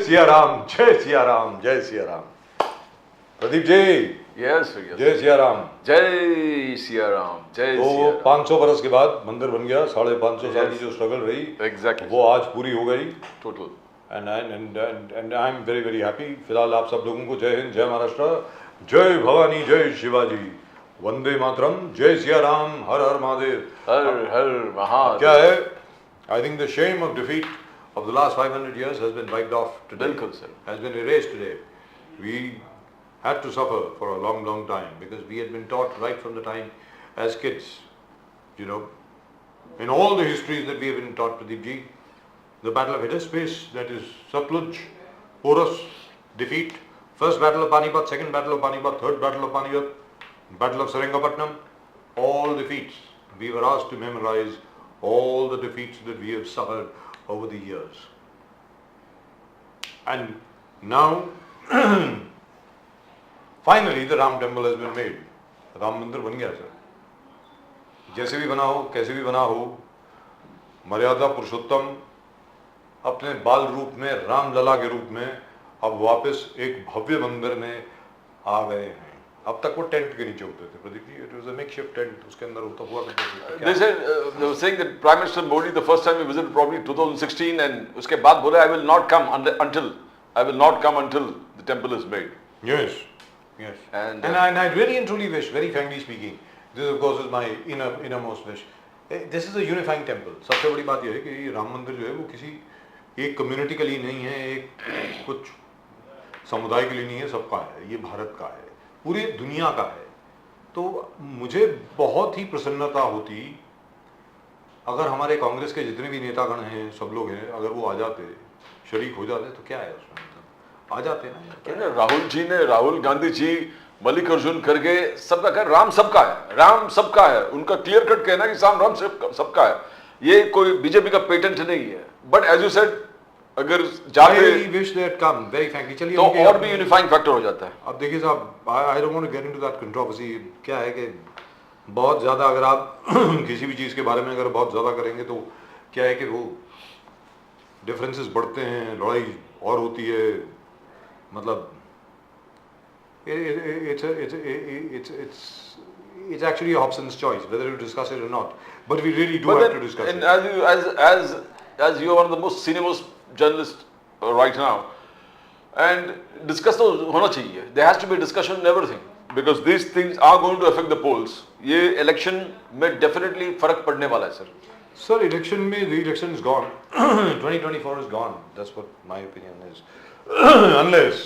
सिया राम, जय सिया राम, जय सिया राम। प्रदीप जी, यस जय सिया राम। जय सिया राम, जय तो सिया राम। 500 बरस के बाद मंदिर बन गया, 550 साल की जो स्ट्रगल रही Exactly. वो आज पूरी हो गई। Total and I am very very happy. फिलहाल आप सब लोगों को जय हिंद, जय महाराष्ट्र, जय भवानी, जय शिवाजी, वंदे मातरम, जय सिया राम, हर हर महादेव। हर हर महादेव। क्या है, I think the shame of defeat of the last 500 years has been wiped off today. बिल्कुल sir. Has been erased today. We had to suffer for a long, long time because we had been taught right from the time as kids, you know, in all the histories that we have been taught, Pradeep ji, the battle of Hiddenspace, that is Satluj, Porus, defeat, first battle of Panipat, second battle of Panipat, third battle of Panipat, battle of Seringapatam, all defeats. We were asked to memorize all the defeats that we have suffered over the years. And now finally the Ram temple has been made. Ram मंदिर बन गया sir. जैसे भी बना हो, कैसे भी बना हो, मर्यादा पुरुषोत्तम अपने बाल रूप में, रामलला के रूप में अब वापस एक भव्य मंदिर में आ गए हैं। अब तक वो टेंट के नीचे होते थे Pradeep ji, it was a makeshift tent, उसके अंदर होता हुआ करता था। They were saying that Prime Minister Modi the first time he visited probably 2016 and उसके बाद बोले I will not come until the temple is made. Yes, yes. And I really and truly wish, very frankly speaking, this of course is my innermost wish. This is a unifying temple. सबसे बड़ी बात यह है कि राम मंदिर जो है वो किसी एक कम्युनिटी के लिए नहीं है, एक कुछ समुदाय के लिए नहीं है, सबका है। ये भारत का है, पूरी दुनिया का है। तो मुझे बहुत ही प्रसन्नता होती अगर हमारे कांग्रेस के जितने भी नेतागण हैं, सब लोग हैं, अगर वो आ जाते, शरीक हो जाते, तो क्या है उसमें, आ जाते ना। राहुल जी ने, राहुल गांधी जी, मल्लिकार्जुन खड़गे सबका कह राम सबका है, राम सबका है। उनका क्लियर कट कहना कि राम सबका है, ये कोई बीजेपी का पेटेंट नहीं है। बट एज यू सेड, अगर जाते चलिए तो और भी यूनिफाइंग फैक्टर हो जाता है। अब देखिए साहब, I don't want to get into that controversy. क्या है कि बहुत ज़्यादा अगर आप किसी भी चीज़ के बारे में अगर बहुत ज़्यादा करेंगे तो क्या है कि वो डिफरेंसेस बढ़ते हैं, लड़ाई और होती है। मतलब it's actually a Hobson's choice whether to discuss it or not, but we really do have to discuss it. As you are one of the most senior most journalists right now, and discuss तो होना चाहिए. There has to be a discussion on everything because these things are going to affect the polls. ये election में definitely फर्क पड़ने वाला है sir. Sir, election में the election is gone. 2024 is gone. That's what my opinion is. Unless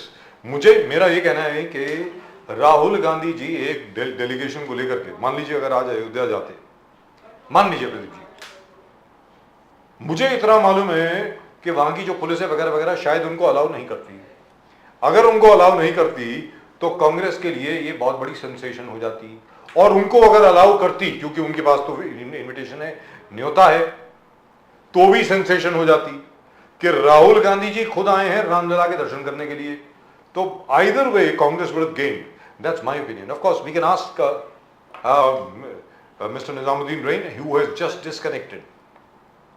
मेरा ये कहना है कि राहुल गांधी जी एक डेलीगेशन को लेकर के, मान लीजिए अगर आज अयोध्या जाते, मान लीजिए प्रदीप जी, मुझे इतना मालूम है कि वहां की जो पुलिस है वगैरह वगैरह शायद उनको अलाउ नहीं करती। अगर उनको अलाउ नहीं करती तो कांग्रेस के लिए ये बहुत बड़ी सेंसेशन हो जाती, और उनको अगर अलाउ करती, क्योंकि उनके पास तो इनविटेशन है, न्योता है, तो भी सेंसेशन हो जाती कि राहुल गांधी जी खुद आए हैं रामलला के दर्शन करने के लिए। तो either way Congress would have gained. That's my opinion. Of course, we can ask Mr. Nizamuddin Rain, who has just disconnected.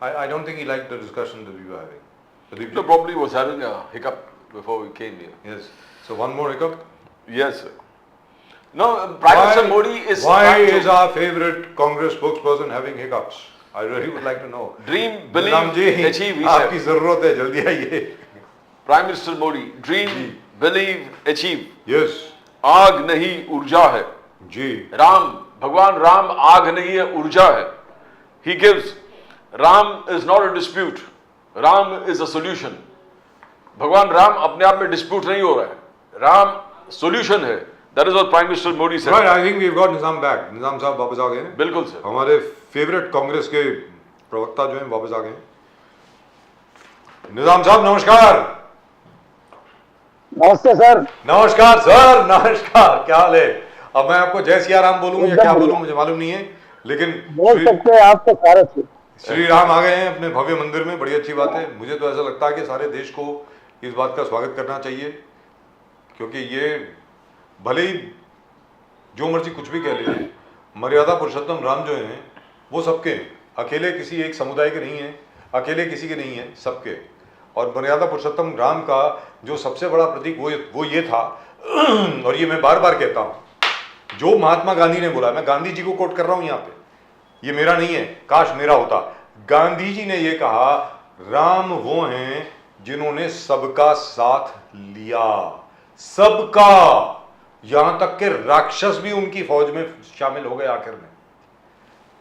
I don't think he liked the discussion that we were having. No, probably was having a hiccup before we came here. Yes. So one more hiccup. Yes, sir. No, Prime Minister Modi is. Why is our favorite Congress spokesperson having hiccups? I really would like to know. Dream, believe, achieve. आपकी जरूरत है, जल्दी आइए. Prime Minister Modi, dream, believe, achieve. Yes. आग नहीं ऊर्जा है जी। राम, भगवान राम आग नहीं है, ऊर्जा है। He gives. Ram is not a dispute. Ram is a solution. भगवान राम अपने आप में डिस्प्यूट नहीं हो रहा है, राम सॉल्यूशन है। That is what Prime Minister Modi said. Right, I think we've got Nizam back. निजाम साहब वापस आ गए हैं। बिल्कुल सर। हमारे फेवरेट कांग्रेस के प्रवक्ता जो हैं वापस आ गए हैं। निजाम साहब नमस्कार। नमस्ते सर। नमस्कार सर, नमस्कार, क्या हाल है? अब मैं आपको जय सिया राम बोलूं या क्या बोलूं मुझे मालूम नहीं है, लेकिन बोल सकते हैं आप तो सारे श्री राम आ गए हैं अपने भव्य मंदिर में, बड़ी अच्छी बात है। मुझे तो ऐसा लगता है कि सारे देश को इस बात का स्वागत करना चाहिए, क्योंकि ये भले ही जो मर्जी कुछ भी कह ले, मर्यादा पुरुषोत्तम राम जो हैं वो सबके, अकेले किसी एक समुदाय के नहीं हैं, अकेले किसी के नहीं हैं, सबके। और मर्यादा पुरुषोत्तम राम का जो सबसे बड़ा प्रतीक वो ये था और ये मैं बार बार कहता हूं, जो महात्मा गांधी ने बोला, मैं गांधी जी को कोट कर रहा हूं यहाँ पे, ये मेरा नहीं है, काश मेरा होता। गांधी जी ने ये कहा, राम वो हैं जिन्होंने सबका साथ लिया, सबका, यहां तक के राक्षस भी उनकी फौज में शामिल हो गए आखिर में,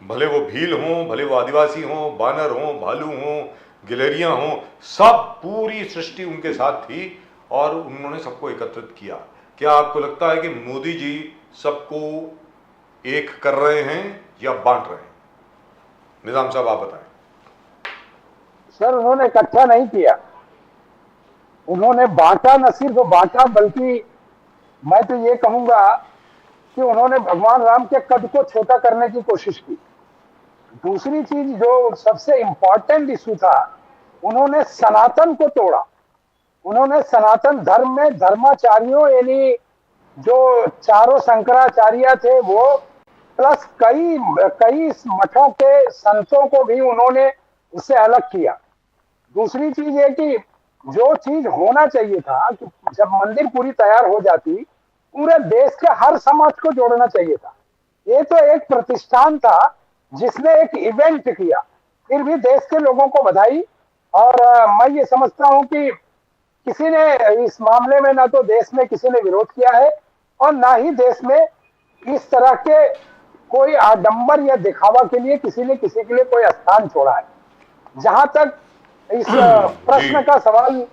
भले वो भील हों, भले वो आदिवासी हों, बानर हों, भालू हों, गिलहरियां हों, सब, पूरी सृष्टि उनके साथ थी और उन्होंने सबको एकत्रित किया। क्या आपको लगता है कि मोदी जी सबको एक कर रहे हैं या बांट रहे हैं? निजाम साहब आप बताएं। सर, उन्होंने इकट्ठा नहीं किया, उन्होंने बांटा, न सिर्फ बांटा बल्कि मैं तो ये कहूंगा कि उन्होंने भगवान राम के कद को छोटा करने की कोशिश की। दूसरी चीज जो सबसे इंपॉर्टेंट इशू था, उन्होंने सनातन को तोड़ा। उन्होंने सनातन धर्म में धर्माचार्यों यानी जो चारों शंकराचार्य थे वो, प्लस कई मठों के संतों को भी उन्होंने उससे अलग किया। दूसरी चीज है कि जो चीज होना चाहिए था कि जब मंदिर पूरी तैयार हो जाती, पूरे देश के हर समाज को जोड़ना चाहिए था। ये तो एक प्रतिष्ठान था जिसने एक इवेंट किया, फिर भी देश के लोगों को बधाई। और मैं ये समझता हूं कि किसी ने इस मामले में ना तो देश में किसी ने विरोध किया है और ना ही देश में इस तरह के कोई आडंबर या दिखावा के लिए किसी ने किसी के लिए कोई स्थान छोड़ा है। जहां तक इस प्रश्न का सवाल,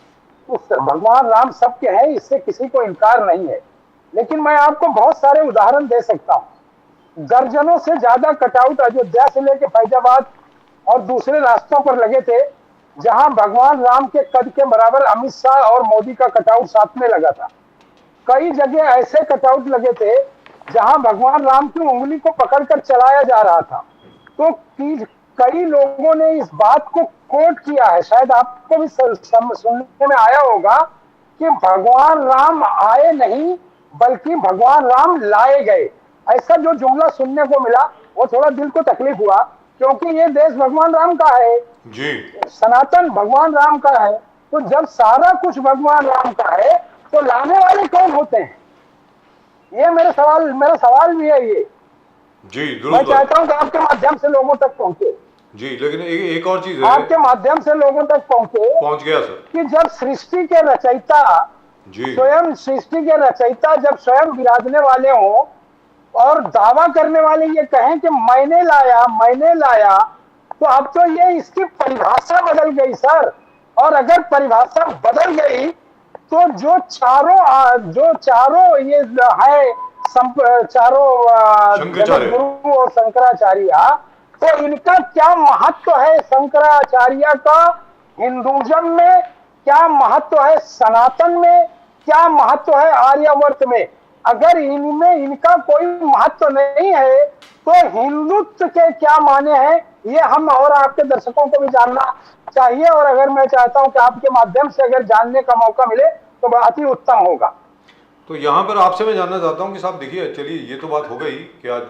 उस भगवान राम सबके हैं, इससे किसी को इनकार नहीं है, लेकिन मैं आपको बहुत सारे उदाहरण दे सकता हूं। दर्जनों से ज्यादा कटआउट अयोध्या से लेकर फैजाबाद और दूसरे रास्तों पर लगे थे, जहां भगवान राम के कद के बराबर अमित शाह और मोदी का कटआउट साथ में लगा था। कई जगह ऐसे कटआउट लगे थे जहां भगवान राम की उंगली को पकड़कर चलाया जा रहा था। तो कई लोगों ने इस बात को कोट किया है, शायद आपको भी सुनने में आया होगा कि भगवान राम आए नहीं बल्कि भगवान राम लाए गए। ऐसा जो जुमला सुनने को मिला वो थोड़ा दिल को तकलीफ हुआ, क्योंकि ये देश भगवान राम का है जी, सनातन भगवान राम का है। तो जब सारा कुछ भगवान राम का है तो लाने वाले कौन होते हैं? ये मेरा सवाल भी है ये। जी मैं चाहता हूं कि आपके माध्यम से लोगों तक पहुंचे। जी, लेकिन एक और चीज है, आपके माध्यम से लोगों तक पहुंच गया सर, कि जब सृष्टि के रचयिता, जी, स्वयं सृष्टि के रचयिता जब स्वयं विराजने वाले हों और दावा करने वाले ये कहें कि मैंने लाया, तो अब तो ये इसकी परिभाषा बदल गई सर। और अगर परिभाषा बदल गई तो जो चारों ये है चारों गुरु और शंकराचार्य, तो इनका क्या महत्व है शंकराचार्य का हिंदुइज्म में, क्या महत्व है सनातन में, क्या महत्व है आर्यवर्त में? अगर इनमें इनका कोई महत्व नहीं है तो हिंदुत्व के क्या माने हैं, ये हम और आपके दर्शकों को भी जानना चाहिए। और अगर मैं चाहता हूं कि आपके माध्यम से अगर जानने का मौका मिले तो बहुत ही उत्तम होगा। तो यहाँ पर आपसे मैं जानना चाहता हूँ कि साहब देखिए, चलिए ये तो बात हो गई कि आज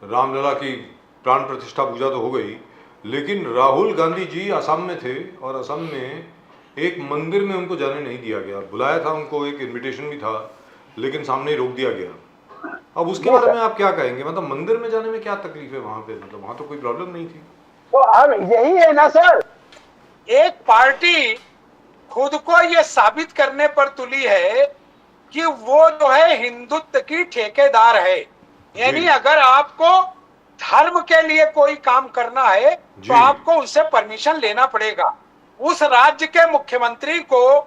रामलला की प्राण प्रतिष्ठा पूजा तो हो गई, लेकिन राहुल गांधी जी असम में थे और असम में एक मंदिर में उनको जाने नहीं दिया गया। बुलाया था उनको, एक इनविटेशन भी था, लेकिन सामने ही रोक दिया गया। अब उसके बारे में आप क्या कहेंगे? मतलब मंदिर में जाने में क्या तकलीफ है वहां पे? मतलब वहां तो कोई प्रॉब्लम नहीं थी। तो अब यही है ना सर, एक पार्टी खुद को ये साबित करने पर तुली है कि वो जो है हिंदुत्व की ठेकेदार है। यानी अगर आपको धर्म के लिए कोई काम करना है तो आपको उनसे परमिशन लेना पड़ेगा। उस राज्य के मुख्यमंत्री को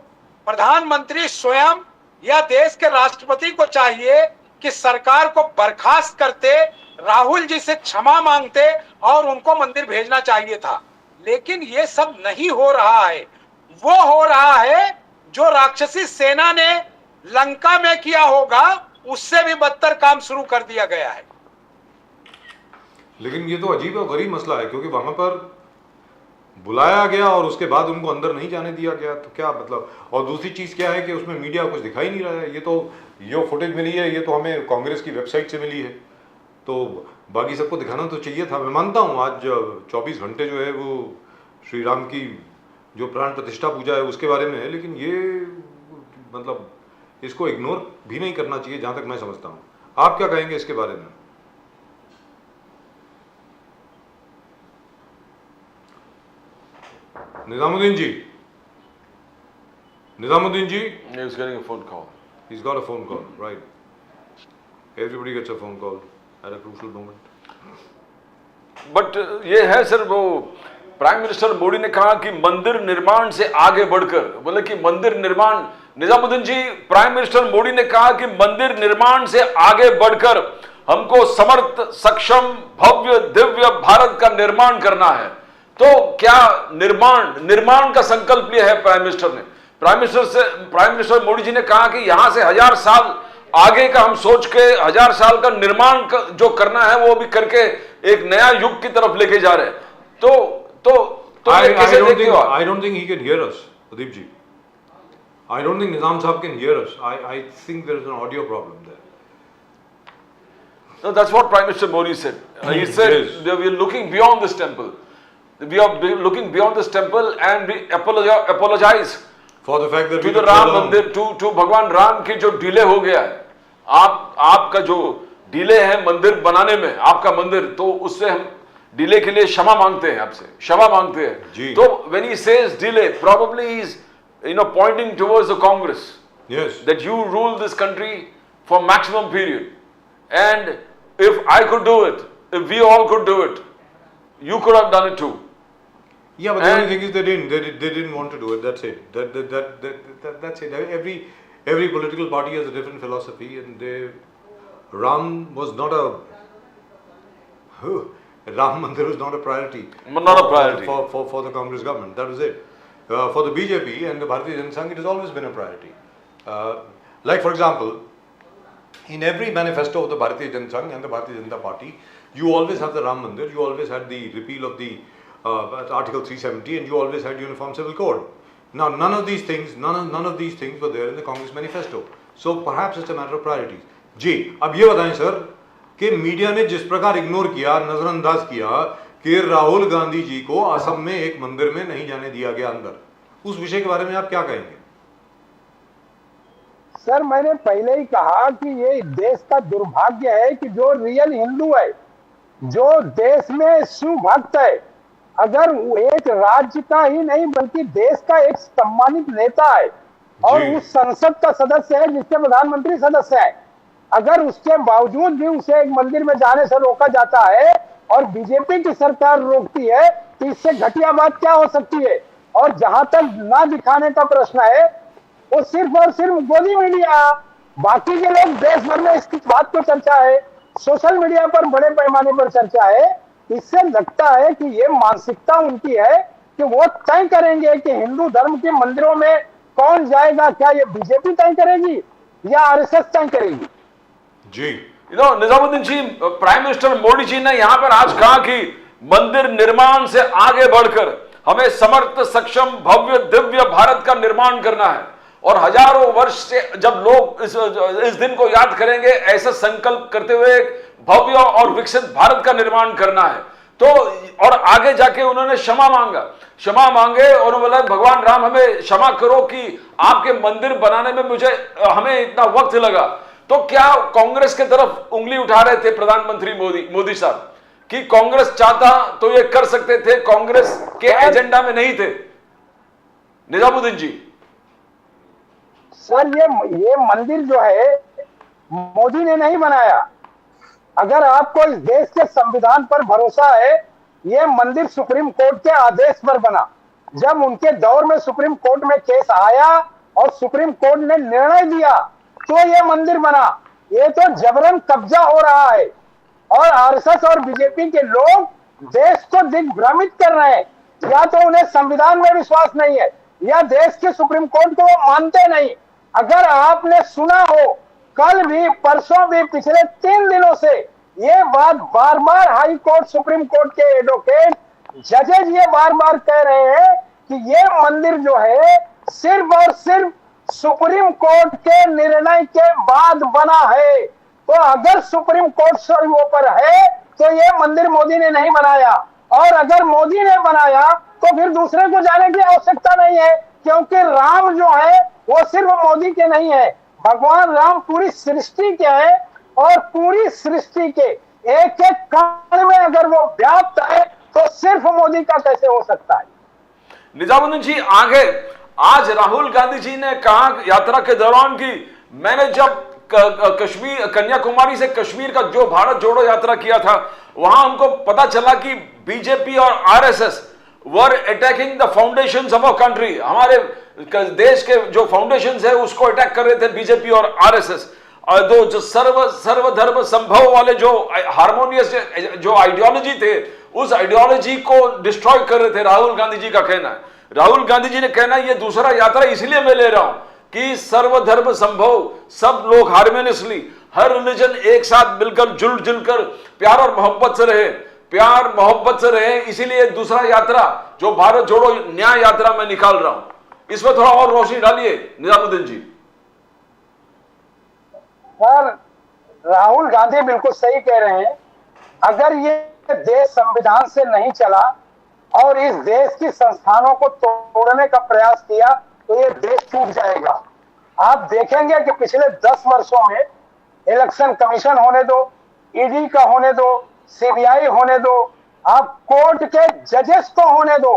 प्रधानमंत्री स्वयं या देश के राष्ट्रपति को चाहिए कि सरकार को बर्खास्त करते, राहुल जी से क्षमा मांगते और उनको मंदिर भेजना चाहिए था। लेकिन ये सब नहीं हो रहा है। वो हो रहा है जो राक्षसी सेना ने लंका में किया होगा, उससे भी बदतर काम शुरू कर दिया गया है। लेकिन ये तो अजीब और गरीब मसला है, क्योंकि वहां पर बुलाया गया और उसके बाद उनको अंदर नहीं जाने दिया गया, तो क्या मतलब? और दूसरी चीज क्या है कि उसमें मीडिया कुछ दिखाई नहीं रहा है। ये तो जो फुटेज मिली है ये तो हमें कांग्रेस की वेबसाइट से मिली है, तो बाकी सबको दिखाना तो चाहिए था। मैं मानता हूँ आज 24 घंटे जो है वो श्री राम की जो प्राण प्रतिष्ठा पूजा है उसके बारे में है, लेकिन ये मतलब इसको इग्नोर भी नहीं करना चाहिए जहां तक मैं समझता हूं। आप क्या कहेंगे इसके बारे में? निजामुद्दीन जी, निजामुद्दीन जी, He's getting a phone call. he's got a phone call, right? Everybody gets a phone call at a crucial moment. But ये है सर, वो प्राइम मिनिस्टर मोदी ने कहा कि मंदिर निर्माण से आगे बढ़कर, बोले कि मंदिर निर्माण, निजामुद्दीन जी, प्राइम मिनिस्टर मोदी ने कहा कि मंदिर निर्माण से आगे बढ़कर हमको समर्थ, सक्षम, भव्य, दिव्य भारत का निर्माण करना है। तो क्या निर्माण का संकल्प लिया है प्राइम मिनिस्टर ने? प्राइम मिनिस्टर मोदी जी ने कहा कि यहां से 1000 साल आगे का हम सोच के 1000 साल का निर्माण जो करना है वो भी करके एक नया युग की तरफ लेके जा रहे हैं। I don't think he can hear us, Pradeep ji. I don't think Nizam Sahab can hear us. I think there is an audio problem there. No, that's what Prime Minister Modi said. He said Yes. that we are looking beyond this temple. We are looking beyond this temple and we apologize For the fact that to we the took Ram so long. मंदिर, to भगवान राम की जो delay हो गया है, आपका जो delay है मंदिर बनाने में, आपका मंदिर, तो उससे हम डिले के लिए क्षमा मांगते हैं, आपसे क्षमा मांगते जी। हैं। तो when he says delay, probably he is pointing towards the Congress, Yes. that you rule this country for maximum period, and if I could do it, if we all could do it, you could have done it too. Yeah, but the And- only thing is they didn't want to do it. That's it. That's it. Every political party has a different philosophy, and Ram was not a Ram Mandir was not a priority. Not a priority. For the Congress government. That was it. For the BJP and the Bharatiya Janata Sangh, it has always been a priority. Like for example, in every manifesto of the Bharatiya Janata Sangh and the Bharatiya Janata Party, you always have the Ram Mandir, you always had the repeal of the Article 370, and you always had Uniform Civil Code. Now, none of these things were there in the Congress manifesto. So perhaps it's a matter of priorities. जी, अब ये बताएं sir कि media ने जिस प्रकार ignore किया, नजरअंदाज किया कि राहुल गांधी जी को असम में एक मंदिर में नहीं जाने दिया गया अंदर, उस विषय के बारे में आप क्या कहेंगे? सर, मैंने पहले ही कहा कि ये देश का दुर्भाग्य है कि जो रियल हिंदू है, जो देश में शिव भक्त है, अगर वो एक राज्य का ही नहीं बल्कि देश का एक सम्मानित नेता है और जी। उस संसद का सदस्य है जिसके प्रधानमंत्री सदस्य है, अगर उसके बावजूद भी उसे एक मंदिर में जाने से रोका जाता है और बीजेपी की सरकार रोकती है, तो इससे घटिया बात क्या हो सकती है? और जहां तक ना दिखाने का प्रश्न है, वो सिर्फ और सिर्फ मोदी मीडिया, बाकी के लोग देश भर में इसकी बात को चर्चा है, सोशल मीडिया पर बड़े पैमाने पर चर्चा है। इससे लगता है कि ये मानसिकता उनकी है कि वो तय करेंगे कि हिंदू धर्म के मंदिरों में कौन जाएगा। क्या ये बीजेपी तय करेगी या आरएसएस तय करेगी? जी, निजामुद्दीन जी, प्राइम मिनिस्टर मोदी जी ने यहां पर आज कहा कि मंदिर निर्माण से आगे बढ़कर हमें समर्थ, सक्षम, भव्य, दिव्य भारत का निर्माण करना है, और हजारों वर्ष से जब लोग इस दिन को याद करेंगे, ऐसा संकल्प करते हुए एक भव्य और विकसित भारत का निर्माण करना है। तो और आगे जाके उन्होंने क्षमा मांगे और बोला भगवान राम हमें क्षमा करो कि आपके मंदिर बनाने में हमें इतना वक्त लगा। तो क्या कांग्रेस के तरफ उंगली उठा रहे थे प्रधानमंत्री मोदी साहब कि कांग्रेस चाहता तो ये कर सकते थे, कांग्रेस के एजेंडा में नहीं थे? निजामुद्दीन जी सर, ये मंदिर जो है मोदी ने नहीं बनाया। अगर आपको इस देश के संविधान पर भरोसा है, ये मंदिर सुप्रीम कोर्ट के आदेश पर बना। जब उनके दौर में सुप्रीम कोर्ट में केस आया और सुप्रीम कोर्ट ने निर्णय दिया तो ये मंदिर बना। ये तो जबरन कब्जा हो रहा है और आरएसएस और बीजेपी के लोग देश को दिग्भ्रमित कर रहे हैं। या तो उन्हें संविधान में विश्वास नहीं है या देश के सुप्रीम कोर्ट को वो मानते नहीं। अगर आपने सुना हो, कल भी, परसों भी, पिछले 3 दिनों से ये बात बार बार हाई कोर्ट, सुप्रीम कोर्ट के एडवोकेट, जजेज ये बार बार कह रहे हैं कि ये मंदिर जो है सिर्फ और सिर्फ सुप्रीम कोर्ट के निर्णय के बाद बना है। तो अगर सुप्रीम कोर्ट सर्वोपरि है तो ये मंदिर मोदी ने नहीं बनाया, और अगर मोदी ने बनाया तो फिर दूसरे को जाने की आवश्यकता नहीं है, क्योंकि राम जो है वो सिर्फ मोदी के नहीं है, भगवान राम पूरी सृष्टि के है, और पूरी सृष्टि के एक एक कण में अगर वो व्याप्त है तो सिर्फ मोदी का कैसे हो सकता है। निजामुद्दीन जी आगे, आज राहुल गांधी जी ने कहा यात्रा के दौरान कि मैंने जब कश्मीर, कन्याकुमारी से कश्मीर का जो भारत जोड़ो यात्रा किया था, वहां हमको पता चला कि बीजेपी और RSS were attacking the foundations of our country. हमारे देश के जो फाउंडेशंस है उसको अटैक कर रहे थे बीजेपी और आरएसएस, और जो सर्वधर्म संभव वाले जो हार्मोनियस जो आइडियोलॉजी थे, उस आइडियोलॉजी को डिस्ट्रॉय कर रहे थे, राहुल गांधी जी का कहना है। राहुल गांधी जी ने कहना है ये दूसरा यात्रा इसलिए मैं ले रहा हूं कि सर्वधर्म संभव, सब लोग हार्मोनियसली, हर रिलीजन एक साथ मिलकर जुल कर प्यार और मोहब्बत से रहे, प्यार मोहब्बत से रहे, इसीलिए दूसरा यात्रा जो भारत जोड़ो न्याय यात्रा में निकाल रहा हूं। इसमें थोड़ा और रोशनी डालिए निजामुद्दीन जी। सर, राहुल गांधी बिल्कुल सही कह रहे हैं। अगर ये देश संविधान से नहीं चला और इस देश की संस्थानों को तोड़ने का प्रयास किया तो ये देश टूट जाएगा। आप देखेंगे कि पिछले 10 वर्षों में इलेक्शन कमीशन होने दो, ईडी का होने दो, सीबीआई होने दो, आप कोर्ट के जजेस को होने दो,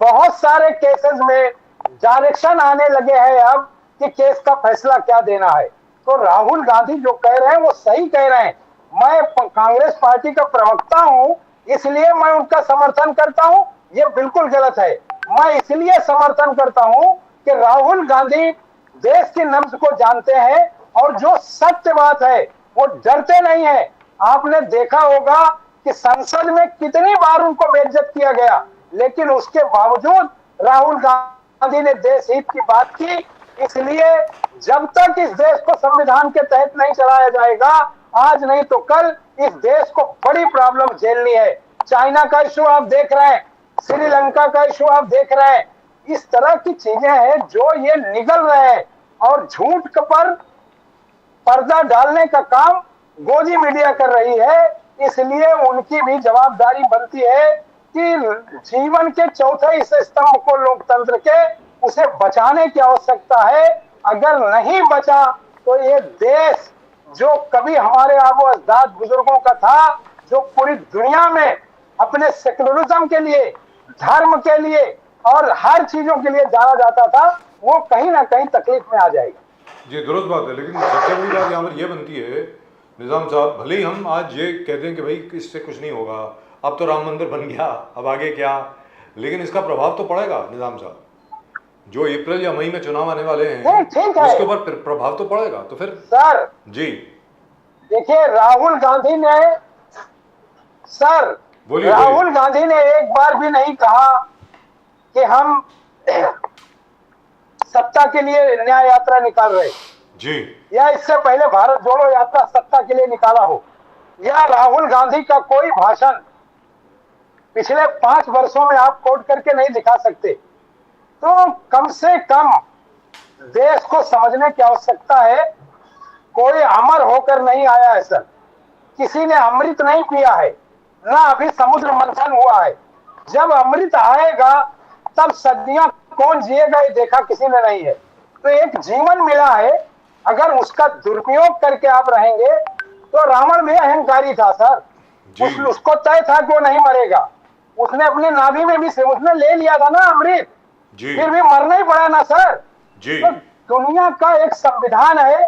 बहुत सारे केसेस में डायरेक्शन आने लगे हैं अब कि केस का फैसला क्या देना है। तो राहुल गांधी जो कह रहे हैं वो सही कह रहे हैं। मैं कांग्रेस पार्टी का प्रवक्ता हूं, इसलिए मैं उनका समर्थन करता हूं। ये बिल्कुल गलत है। मैं इसलिए समर्थन करता हूं कि राहुल गांधी देश की नब्ज को जानते हैं और जो सत्य बात है वो डरते नहीं है। आपने देखा होगा कि संसद में कितनी बार उनको बेइज्जत किया गया, लेकिन उसके बावजूद राहुल गांधी ने देश हित की बात की। इसलिए जब तक इस देश को संविधान के तहत नहीं चलाया जाएगा, आज नहीं तो कल इस देश को बड़ी प्रॉब्लम झेलनी है। चाइना का इशू आप देख रहे हैं, श्रीलंका का इशू आप देख रहे हैं, इस तरह की चीजें हैं जो ये निगल रहे हैं, और झूठ पर पर्दा डालने का काम गोदी मीडिया कर रही है। इसलिए उनकी भी जवाबदारी बनती है कि जीवन के चौथे इस स्तंभ को लोकतंत्र के, उसे बचाने की आवश्यकता है। अगर नहीं बचा तो ये देश जो कभी हमारे आबो अजदाद बुजुर्गों का था, जो पूरी दुनिया में अपने सेकुलरिज्म के लिए, धर्म के लिए और हर चीजों के लिए जाना जाता था, वो कहीं ना कहीं तकलीफ में आ जाएगा। जी दुरुस्त बात है, लेकिन सबसे बड़ी बात यहाँ पर यह बनती है निजाम साहब, भले ही हम आज ये कहते हैं कि भाई इससे कुछ नहीं होगा, अब तो राम मंदिर बन गया, अब आगे क्या, लेकिन इसका प्रभाव तो पड़ेगा निजाम साहब। जो अप्रैल या मई में चुनाव आने वाले हैं उसके ऊपर प्रभाव तो पड़ेगा। तो फिर सर जी देखिए, राहुल गांधी ने राहुल गांधी ने एक बार भी नहीं कहा कि हम सत्ता के लिए न्याय यात्रा निकाल रहे जी, या इससे पहले भारत जोड़ो यात्रा सत्ता के लिए निकाला हो, या राहुल गांधी का कोई भाषण पिछले 5 वर्षों में आप कोट करके नहीं दिखा सकते। तो कम से कम देश को समझने की आवश्यकता है। कोई अमर होकर नहीं आया है सर, किसी ने अमृत नहीं पिया है, ना अभी समुद्र मंथन हुआ है। जब अमृत आएगा तब सदियां कौन जिएगा ये देखा किसी ने नहीं है। तो एक जीवन मिला है, अगर उसका दुरुपयोग करके आप रहेंगे तो रावण भी अहंकारी था सर, उसको तय था कि वो नहीं मरेगा, उसने अपने नाभि में भी उसने ले लिया था ना अमृत, फिर भी मरना ही पड़ा ना सर। तो दुनिया का एक संविधान है,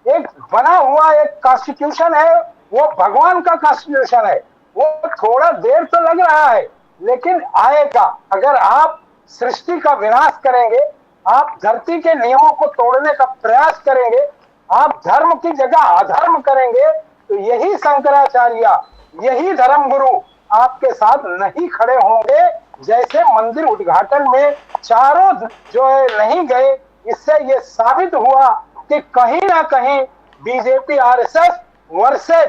एक बना हुआ एक कॉन्स्टिट्यूशन है, वो भगवान का कॉन्स्टिट्यूशन है। वो थोड़ा देर तो लग रहा है लेकिन आएगा। अगर आप सृष्टि का विनाश करेंगे, आप धरती के नियमों को तोड़ने का प्रयास करेंगे, आप धर्म की जगह अधर्म करेंगे, तो यही शंकराचार्य, यही धर्म गुरु आपके साथ नहीं खड़े होंगे। जैसे मंदिर उद्घाटन में चारों जो है नहीं गए, इससे ये साबित हुआ कि कहीं ना कहीं बीजेपी आरएसएस वर्सेस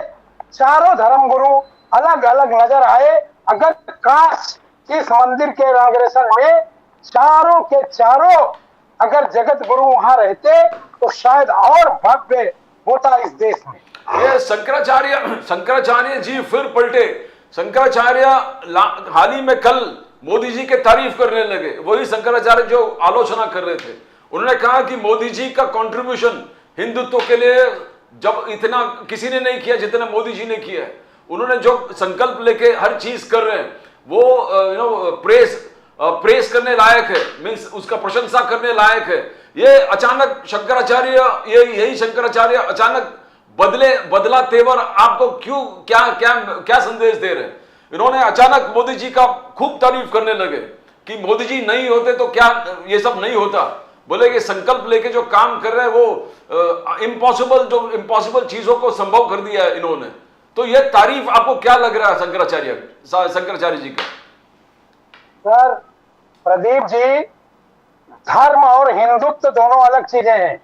चारों धर्मगुरु अलग अलग नजर आए। अगर काश इस मंदिर के इनॉग्रेशन में चारों के चारों अगर जगत गुरु वहां रहते तो शायद और भव्य होता इस देश में। ये शंकराचार्य जी फिर पलटे। शंकराचार्य हाल ही में कल मोदी जी के तारीफ करने लगे। वही शंकराचार्य जो आलोचना कर रहे थे, उन्होंने कहा कि मोदी जी का कंट्रीब्यूशन हिंदुत्व के लिए जब इतना किसी ने नहीं किया जितना मोदी जी ने किया है। उन्होंने जो संकल्प लेके हर चीज कर रहे हैं वो प्रेस करने लायक है, मीन्स उसका प्रशंसा करने लायक है। ये अचानक शंकराचार्य, यही शंकराचार्य अचानक बदला तेवर आपको क्यों, क्या संदेश दे रहे हैं? इन्होंने अचानक मोदी जी का खूब तारीफ करने लगे कि मोदी जी नहीं होते तो क्या ये सब नहीं होता। बोले कि संकल्प लेके जो काम कर रहे हैं वो इम्पॉसिबल चीजों को संभव कर दिया है इन्होंने। तो ये तारीफ आपको क्या लग रहा है शंकराचार्य जी का? सर प्रदीप जी, धर्म और हिंदुत्व दोनों अलग चीजें हैं।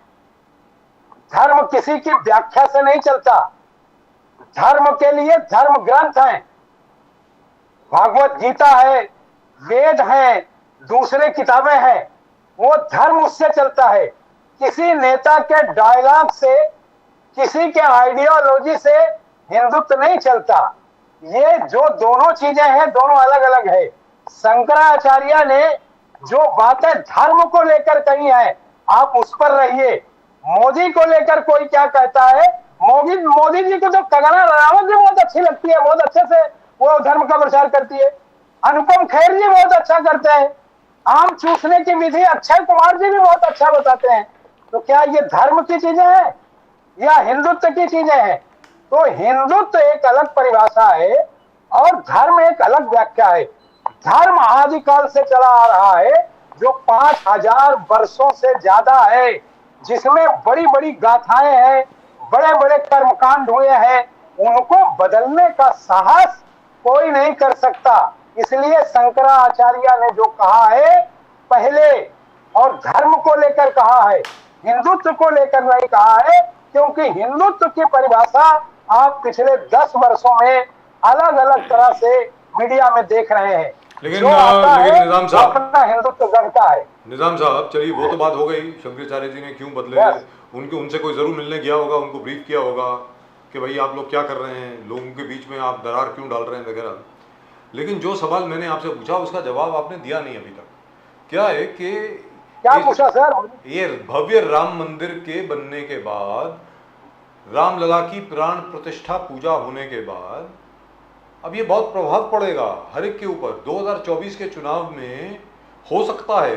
धर्म किसी की व्याख्या से नहीं चलता। धर्म के लिए धर्म ग्रंथ हैं, भागवत गीता है, वेद हैं, दूसरे किताबें हैं, वो धर्म उससे चलता है। किसी नेता के डायलॉग से, किसी के आइडियोलॉजी से हिंदुत्व नहीं चलता। ये जो दोनों चीजें हैं दोनों अलग अलग है। शंकराचार्य ने जो बातें धर्म को लेकर कही है आप उस पर रहिए। मोदी को लेकर कोई क्या कहता है, मोदी जी को तो कंगना रनावत जी बहुत अच्छी लगती है, बहुत अच्छे से वो धर्म का प्रचार करती है। अनुपम खेर जी बहुत अच्छा करते हैं। आम चूसने की विधि अक्षय कुमार जी भी बहुत अच्छा बताते हैं। तो क्या ये धर्म की चीजें हैं या हिंदुत्व की चीजें हैं? तो हिंदुत्व एक अलग परिभाषा है और धर्म एक अलग व्याख्या है। धर्म आदिकाल से चला आ रहा है, जो 5000 वर्षों से ज्यादा है, जिसमें बड़ी बड़ी गाथाएं हैं, बड़े बड़े कर्मकांड हुए हैं, उनको बदलने का साहस कोई नहीं कर सकता। इसलिए शंकराचार्य ने जो कहा है पहले, और धर्म को लेकर कहा है, हिंदुत्व को लेकर नहीं कहा है, क्योंकि हिंदुत्व की परिभाषा आप पिछले 10 वर्षों में अलग अलग तरह से मीडिया में देख रहे हैं। लेकिन निजाम साहब, अपना हिंदुत्व गढ़ता है। निजाम साहब चलिए वो तो बात हो गई, शंकराचार्य जी ने क्यों बदले, उनसे कोई जरूर मिलने गया होगा, उनको ब्रीफ किया होगा कि भाई आप लोग क्या कर रहे हैं, लोगों के बीच में आप दरार क्यों डाल रहे हैं वगैरह। लेकिन जो सवाल मैंने आपसे पूछा उसका जवाब आपने दिया नहीं अभी तक। क्या है कि क्या पूछा सर? ये भव्य राम मंदिर के बनने के बाद, रामलला की प्राण प्रतिष्ठा पूजा होने के बाद अब ये बहुत प्रभाव पड़ेगा हर एक के ऊपर। 2024 के चुनाव में हो सकता है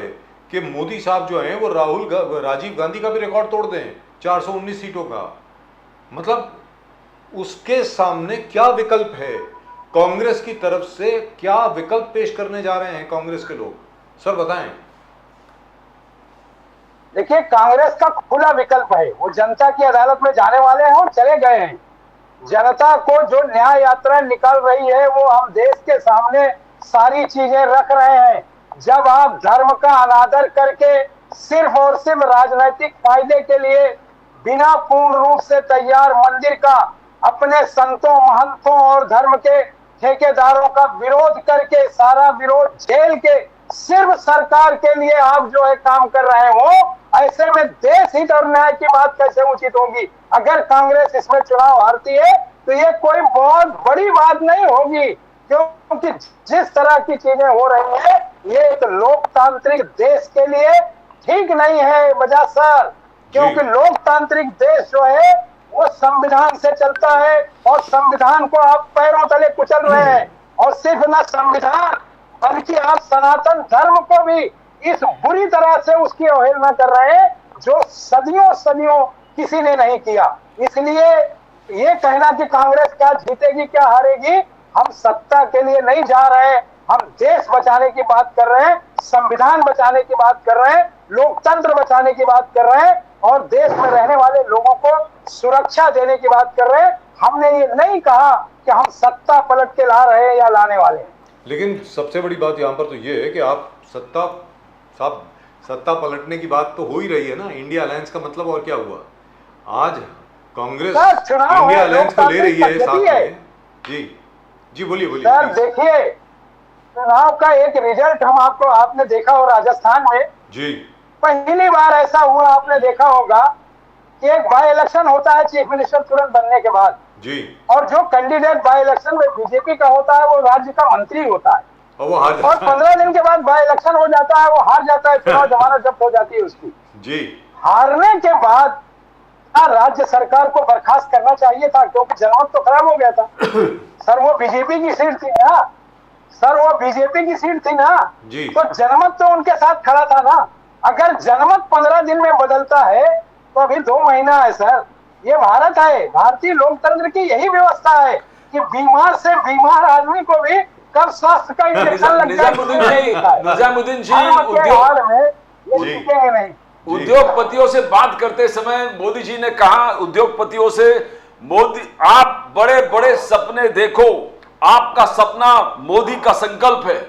कि मोदी साहब जो हैं वो राजीव गांधी का भी रिकॉर्ड तोड़ दें, 419 सीटों का। मतलब उसके सामने क्या विकल्प है? कांग्रेस की तरफ से क्या विकल्प पेश करने जा रहे हैं कांग्रेस के लोग, सर बताएं। देखिए, कांग्रेस का खुला विकल्प है, वो जनता की अदालत में जाने वाले हैं और चले गए हैं। जनता को जो न्याय यात्रा निकल रही है वो हम देश के सामने सारी चीजें रख रहे हैं। जब आप धर्म का अनादर करके सिर्फ और सिर्फ राजनीतिक फायदे के लिए बिना पूर्ण रूप से तैयार मंदिर का अपने संतों, महंतों और धर्म के ठेकेदारों का विरोध करके, सारा विरोध झेल के सिर्फ सरकार के लिए आप जो है काम कर रहे हो, ऐसे में देश हित और न्याय की बात कैसे उचित होगी? अगर कांग्रेस इसमें चुनाव हारती है तो ये कोई बहुत बड़ी बात नहीं होगी, क्योंकि जिस तरह की चीजें हो रही है ये एक लोकतांत्रिक देश के लिए ठीक नहीं है वजह सर। क्योंकि लोकतांत्रिक देश जो है वो संविधान से चलता है और संविधान को आप पैरों तले कुचल रहे हैं। और सिर्फ ना संविधान बल्कि आप सनातन धर्म को भी इस बुरी तरह से उसकी अवहेलना कर रहे हैं जो सदियों सदियों किसी ने नहीं किया। इसलिए ये कहना कि कांग्रेस क्या जीतेगी क्या हारेगी, हम सत्ता के लिए नहीं जा रहे हैं, हम देश बचाने की बात कर रहे हैं, संविधान बचाने की बात कर रहे हैं, लोकतंत्र बचाने की बात कर रहे हैं और देश में रहने वाले लोगों को सुरक्षा देने की बात कर रहे हैं। हमने ये नहीं कहा कि हम सत्ता पलट के ला रहे हैं या लाने वाले हैं। लेकिन सबसे बड़ी बात यहाँ पर तो ये है कि आप सत्ता पलटने की बात तो हो ही रही है ना। इंडिया अलायंस का मतलब और क्या हुआ? आज कांग्रेस इंडिया अलायंस को ले रही है साथ में। जी बोलिए सर, देखिए चुनाव का एक रिजल्ट हम आपने देखा हो राजस्थान में जी, पहली बार ऐसा हुआ, आपने देखा होगा कि एक बाई इलेक्शन होता है चीफ मिनिस्टर तुरंत बनने के बाद जी, और जो कैंडिडेट बाई इलेक्शन में बीजेपी का होता है वो राज्य का मंत्री होता है। और वो हार और जाता है। 15 दिन के बाद बाई इलेक्शन हो जाता है, वो हार जाता है, चुनाव जमानत जब्त हो जाती है उसकी। जी हारने के बाद राज्य सरकार को बर्खास्त करना चाहिए था, क्योंकि जनमत तो खराब हो गया था। सर वो बीजेपी की सीट थी ना, सर वो बीजेपी की सीट थी ना, जी। तो जनमत तो उनके साथ खड़ा था ना। अगर जनमत 15 दिन में बदलता है तो अभी 2 महीना है सर। ये भारत है, भारतीय लोकतंत्र की यही व्यवस्था है कि बीमार से बीमार आदमी को भी कब स्वास्थ्य का इंजेक्शन लग निजामुद्दीन जी हाल में ये जी। टिकेंगे नहीं। उद्योगपतियों से बात करते समय मोदी जी ने कहा, उद्योगपतियों से, मोदी आप बड़े बड़े सपने देखो, आपका सपना मोदी का संकल्प है।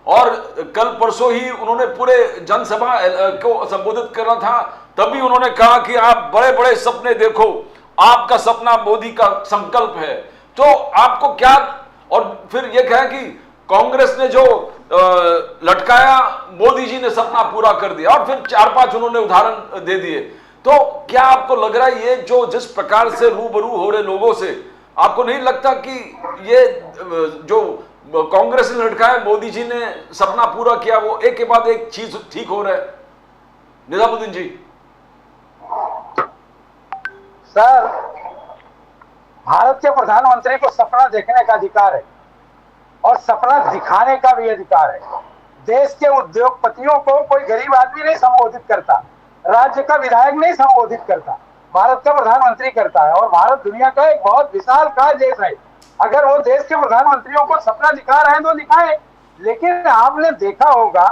और कल परसों ही उन्होंने पूरे जनसभा को संबोधित करना था, तभी उन्होंने कहा कि आप बड़े बड़े सपने देखो, आपका सपना मोदी का संकल्प है। तो आपको क्या, और फिर यह कहा कि कांग्रेस ने जो लटकाया, मोदी जी ने सपना पूरा कर दिया, और फिर 4-5 उन्होंने उदाहरण दे दिए। तो क्या आपको लग रहा है ये जो जिस प्रकार से रूबरू हो रहे लोगों से, आपको नहीं लगता कि ये जो कांग्रेस ने लटकाया, मोदी जी ने सपना पूरा किया, वो एक के बाद एक चीज ठीक हो रहा है? निजामुद्दीन जी। सर, भारत के प्रधानमंत्री को सपना देखने का अधिकार है और सपना दिखाने का भी अधिकार है। देश के उद्योगपतियों को कोई गरीब आदमी नहीं संबोधित करता, राज्य का विधायक नहीं संबोधित करता, भारत का प्रधानमंत्री करता है। और भारत दुनिया का एक बहुत विशालकाय देश है। अगर वो देश के प्रधानमंत्रियों को सपना दिखा रहे हैं तो दिखाएं, लेकिन आपने देखा होगा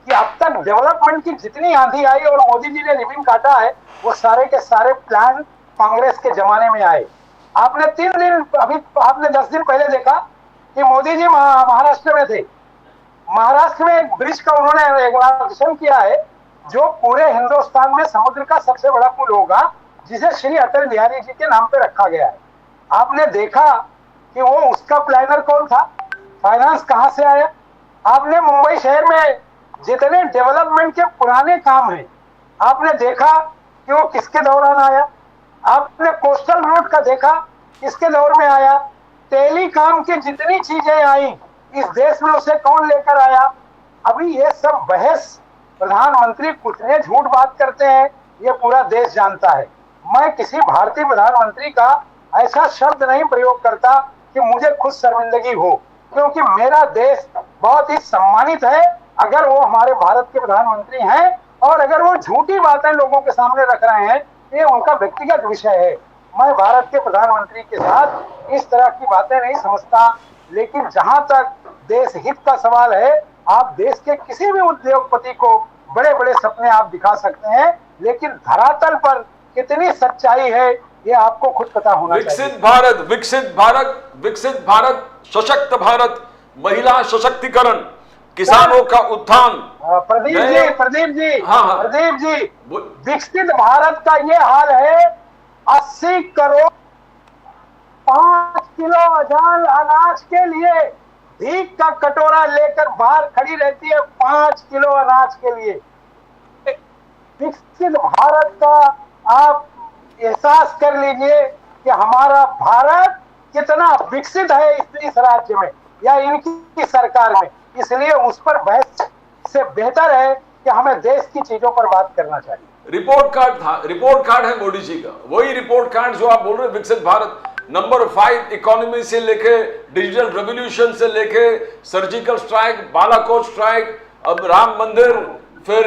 कि अब तक डेवलपमेंट की जितनी आंधी आई और मोदी जी ने रिबन काटा है, वो सारे के सारे प्लान कांग्रेस के जमाने में आए। आपने 3 दिन, अभी आपने 10 दिन पहले देखा कि मोदी जी महाराष्ट्र में थे। महाराष्ट्र में एक ब्रिज का उन्होंने इनॉग्रेशन किया है, जो पूरे हिंदुस्तान में समुद्र का सबसे बड़ा पुल होगा, जिसे श्री अटल बिहारी जी के नाम पे रखा गया है। आपने देखा कि वो उसका प्लानर कौन था, फाइनेंस कहां से आया। आपने मुंबई शहर में जितने डेवलपमेंट के पुराने काम हैं, आपने देखा कि वो किसके दौरान आया। आपने कोस्टल रोड का देखा, किसके दौर में आया। टेलीकॉम की जितनी चीजें आई इस देश में, उसे कौन लेकर आया। अभी ये सब बहस प्रधानमंत्री कितने झूठ बात करते हैं, ये पूरा देश जानता है। मैं किसी भारतीय प्रधानमंत्री का ऐसा शब्द नहीं प्रयोग करता कि मुझे खुद शर्मिंदगी हो, क्योंकि मेरा देश बहुत ही सम्मानित है अगर वो हमारे भारत के प्रधानमंत्री हैं। और अगर वो झूठी बातें लोगों के सामने रख रहे हैं, ये उनका व्यक्तिगत विषय है। मैं भारत के प्रधानमंत्री के साथ इस तरह की बातें नहीं समझता। लेकिन जहां तक देश हित का सवाल है, आप देश के किसी भी उद्योगपति को बड़े बड़े सपने आप दिखा सकते हैं, लेकिन धरातल पर कितनी सच्चाई है ये आपको खुद पता होना चाहिए। विकसित भारत, विकसित भारत, विकसित भारत, सशक्त भारत, महिला सशक्तिकरण, किसानों का उत्थान। प्रदीप जी, हाँ। प्रदीप जी, विकसित भारत का ये हाल है, 80 करोड़ 5 किलो अनाज के लिए भीख का कटोरा लेकर बाहर खड़ी रहती है, 5 किलो अनाज के लिए। विकसित भारत का आप एहसास कर लीजिए कि हमारा भारत कितना विकसित है इस राज्य में या इनकी सरकार में। इसलिए उस पर बहस से बेहतर है कि हमें देश की चीजों पर बात करना चाहिए। रिपोर्ट कार्ड था, रिपोर्ट कार्ड है मोदी जी का, वही रिपोर्ट कार्ड जो आप बोल रहे हैं, विकसित भारत नंबर 5 इकोनॉमी से लेके डिजिटल रेवोल्यूशन से लेके सर्जिकल स्ट्राइक, बालाकोट स्ट्राइक, अब राम मंदिर, फिर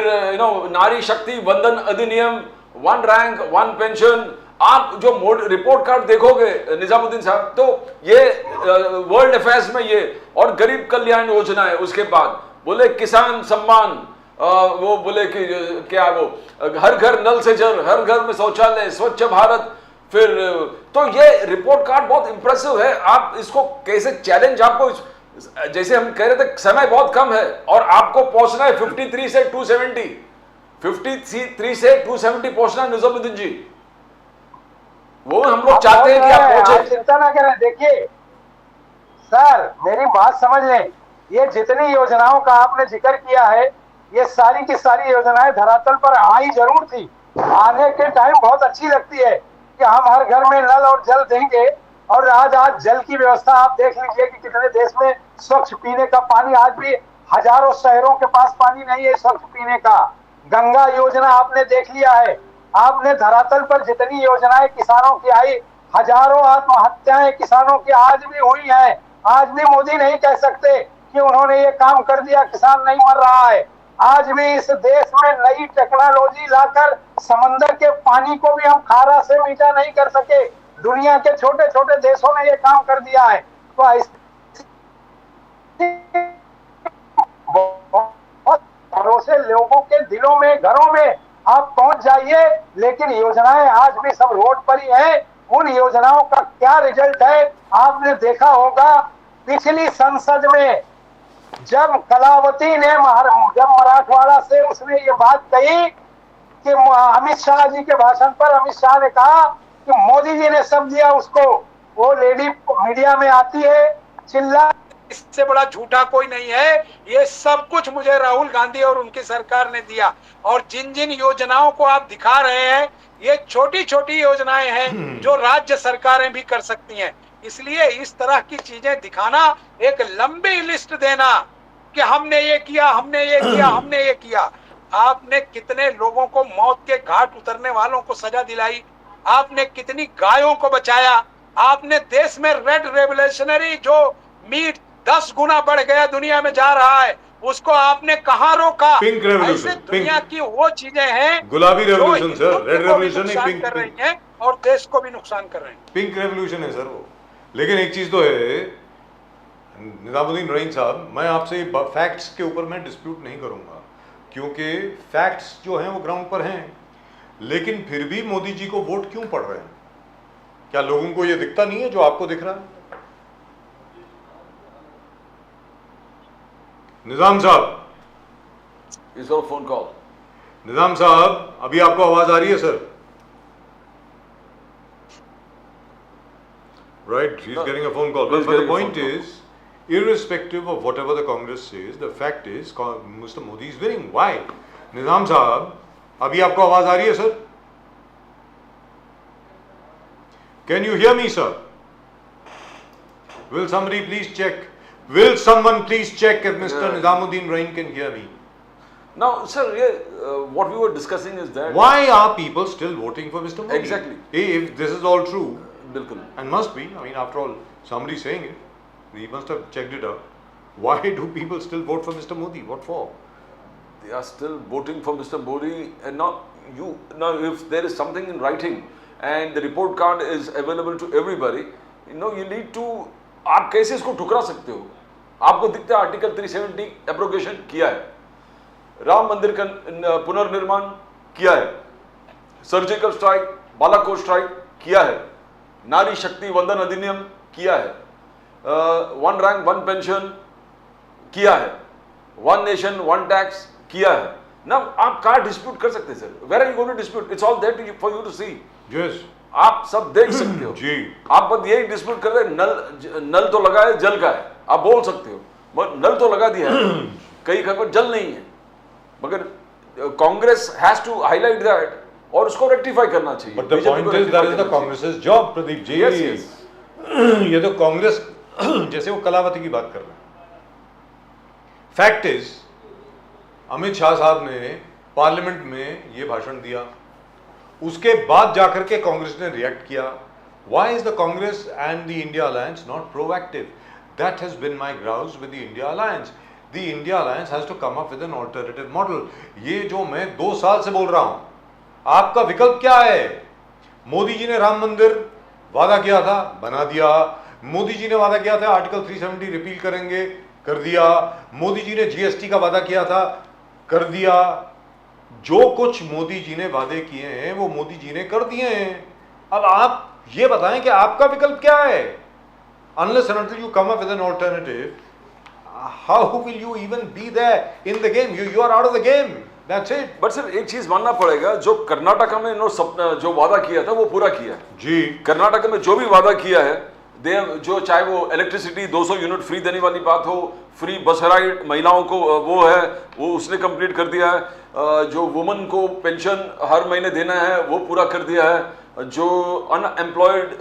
नारी शक्ति वंदन अधिनियम, 1 रैंक 1 पेंशन। आप जो रिपोर्ट कार्ड देखोगे निजामुद्दीन साहब, तो ये वर्ल्ड अफेयर्स में ये, और गरीब कल्याण योजना है, उसके बाद बोले किसान सम्मान, वो बोले कि क्या वो हर घर नल से जल, हर घर में शौचालय, स्वच्छ भारत। फिर तो ये रिपोर्ट कार्ड बहुत इंप्रेसिव है। आप इसको कैसे चैलेंज, आपको जैसे हम कह रहे थे समय बहुत कम है और आपको पहुंचना है 53 से 270, 53 से 270 पहुंचना है निजामुद्दीन जी, वो हम लोग चाहते हैं कि आप पहुंचे। चिंता ना करें। देखिए सर, मेरी बात समझ लें, ये जितनी योजनाओं का आपने जिक्र किया है, ये सारी की सारी योजनाएं धरातल पर आई जरूर थी। आने के टाइम बहुत अच्छी लगती है कि हम हर घर में नल और जल देंगे, और आज जल की व्यवस्था आप देख लीजिए कि कितने देश में स्वच्छ पीने का पानी, आज भी हजारों शहरों के पास पानी नहीं है स्वच्छ पीने का। गंगा योजना आपने देख लिया है, आपने धरातल पर जितनी योजनाएं किसानों की आई, हजारों आत्महत्याएं किसानों की आज भी हुई हैं। आज भी मोदी नहीं कह सकते कि उन्होंने ये काम कर दिया, किसान नहीं मर रहा है। आज भी इस देश में नई टेक्नोलॉजी लाकर समंदर के पानी को भी हम खारा से मीठा नहीं कर सके, दुनिया के छोटे छोटे देशों ने ये काम कर दिया है। तो बहुत भरोसे लोगों के दिलों में, घरों में आप पहुंच जाइए, लेकिन योजनाएं आज भी सब रोड पर ही हैं। उन योजनाओं का क्या रिजल्ट है आपने देखा होगा। पिछली संसद में जब कलावती ने जब मराठवाड़ा से उसने ये बात कही कि अमित शाह जी के भाषण पर अमित शाह ने कहा कि मोदी जी ने सब दिया उसको, वो लेडी मीडिया में आती है चिल्ला, इससे बड़ा झूठा कोई नहीं है। ये सब कुछ मुझे राहुल गांधी और उनकी सरकार ने दिया। और जिन जिन योजनाओं को आप दिखा रहे हैं, ये छोटी छोटी योजनाएं हैं जो राज्य सरकारें भी कर सकती हैं। इसलिए इस तरह की चीजें दिखाना, एक लंबी लिस्ट देना कि हमने ये किया, हमने ये किया, हमने ये किया। आपने कितने लोगों को मौत के घाट उतरने वालों को सजा दिलाई, आपने कितनी गायों को बचाया, आपने देश में रेड रेवोल्यूशनरी जो मीट 10 गुना बढ़ गया दुनिया में जा रहा है, उसको आपने कहां रोका। पिंक रेवोल्यूशन, ऐसे दुनिया की वो चीजें हैं गुलाबी रेवोल्यूशन जो सर, रेड रेवोल्यूशन नहीं, नुकसान पिंक कर रही हैं और देश को भी नुकसान कर रहे हैं। पिंक रेवोल्यूशन है सर वो। लेकिन एक चीज तो है निजामुद्दीन रईन साहब, मैं आपसे फैक्ट्स के ऊपर मैं डिस्प्यूट नहीं करूंगा, क्योंकि फैक्ट्स जो हैं वो ग्राउंड पर हैं। लेकिन फिर भी मोदी जी को वोट क्यों पड़ रहे हैं? क्या लोगों को ये दिखता नहीं है जो आपको दिख रहा है? निजाम साहब, इस और फोन कॉल। निजाम साहब, अभी आपको आवाज आ रही है sir? Right, he's getting a phone call. But the point is, irrespective of whatever the Congress says, the fact is, Mr. Modi is winning. Why? निजाम साहब, अभी आपको आवाज आ रही है sir? Can you hear me, sir? Will somebody please check? Will someone please check if Mr. Nizamuddin Rain can hear me? Now, sir, what we were discussing is that Why are people still voting for Mr. Modi? Exactly. If this is all true, बिल्कुल, and must be, I mean, after all, somebody saying it, he must have checked it out. Why do people still vote for Mr. Modi? What for? they are still voting for Mr. Modi and not you. Now, if there is something in writing and the report card is available to everybody, you need to, आप कैसे इसको ठुकरा सकते हो? आपको दिखता है article 370 abrogation किया है, राम मंदिर का पुनर्निर्माण किया है, सर्जिकल स्ट्राइक, बालाकोट स्ट्राइक किया है, नारी शक्ति वंदन अधिनियम किया है, 1 रैंक 1 पेंशन किया है, 1 नेशन 1 टैक्स किया है ना। आप कहाँ डिस्प्यूट कर सकते हैं sir? Where are you going to dispute? It's all there for you to see. Yes. आप सब देख सकते हो जी। आप बस यही डिस्प्यूट कर रहे हैं, नल तो लगा है, जल का है, आप बोल सकते हो, मगर नल तो लगा दिया है, कई खबर जल नहीं है। मगर Congress has to highlight that और उसको रेक्टिफाई करना चाहिए। But the point is that is the Congress's job, Pradeep ji. Yes, yes. ये तो कांग्रेस जैसे वो कलावती की बात कर रहे हैं। फैक्ट इज, अमित शाह साहब ने पार्लियामेंट में ये भाषण दिया, उसके बाद जाकर के कांग्रेस ने रिएक्ट किया। Why is the Congress and the India alliance not proactive? That has been my grouse with the India alliance. The India alliance has to come up with an alternative model. ये जो मैं 2 साल से बोल रहा हूं, आपका विकल्प क्या है? मोदी जी ने राम मंदिर वादा किया था, बना दिया। मोदी जी ने वादा किया था आर्टिकल 370 रिपील करेंगे, कर दिया। मोदी जी ने जीएसटी का वादा किया था, कर दिया। जो कुछ मोदी जी ने वादे किए हैं वो मोदी जी ने कर दिए हैं। अब आप ये बताएं कि आपका विकल्प क्या है? Unless and until you come up with an alternative, how will you even be there in the game? You are out of the game. That's it. But sir एक चीज मानना पड़ेगा, जो कर्नाटका में इन्होंने जो वादा किया था वो पूरा किया है जी। कर्नाटक में जो भी वादा किया है जो चाहे वो इलेक्ट्रिसिटी 200 यूनिट फ्री देने वाली बात हो, फ्री बस राइड महिलाओं को वो है, वो उसने कंप्लीट कर दिया है। जो वुमन को पेंशन हर महीने देना है वो पूरा कर दिया है। जो अनएम्प्लॉयड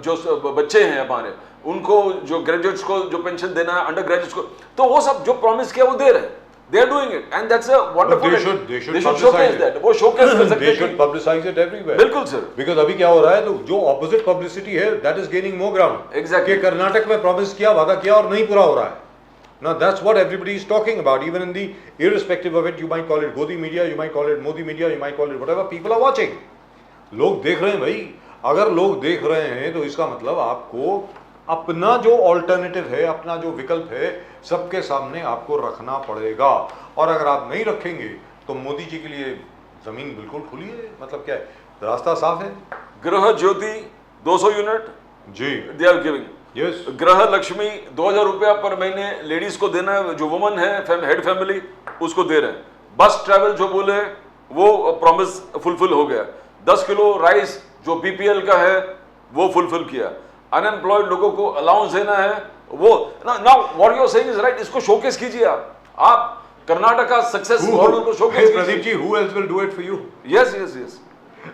जो बच्चे हैं हमारे, उनको जो ग्रेजुएट्स को जो पेंशन देना है, अंडर ग्रेजुएट्स को, तो वो सब जो प्रॉमिस किया वो दे रहे हैं। They are doing it and that's a wonderful. They should showcase that. वो showcase कर सकते They हैं। should publicize it everywhere. बिल्कुल सर। Because अभी क्या हो रहा है, तो जो opposite publicity है, that is gaining more ground. Exactly. कि कर्नाटक में प्रॉमिस किया, वादा किया और नहीं पूरा हो रहा है। Now that's what everybody is talking about. Even in the irrespective of it, you might call it Godi media, you might call it Modi media, you might call it whatever. People are watching. लोग देख रहे हैं भाई। अगर लोग देख रहे हैं तो इसका मतलब आपको अपना जो ऑल्टरनेटिव है, अपना जो विकल्प है, सबके सामने आपको रखना पड़ेगा। और अगर आप नहीं रखेंगे तो मोदी जी के लिए जमीन बिल्कुल खुली है, मतलब क्या है, रास्ता साफ है। गृह ज्योति 200 यूनिट जी, they are giving. Yes. Griha Lakshmi 2000 रुपया पर महीने लेडीज को देना है, जो वुमन है हेड फैमिली उसको दे रहे हैं। बस ट्रैवल जो बोले वो प्रॉमिस फुलफिल हो गया। 10 किलो राइस जो बीपीएल का है वो फुलफिल किया। अनएम्प्लॉयड लोगों को अलाउंस देना है वो। Now what you are saying is right. इसको शोकेस कीजिए आप कर्नाटक का सक्सेस मॉडल को शोकेस कीजिए। Pradeep ji, who else will do it for you? Yes yes yes.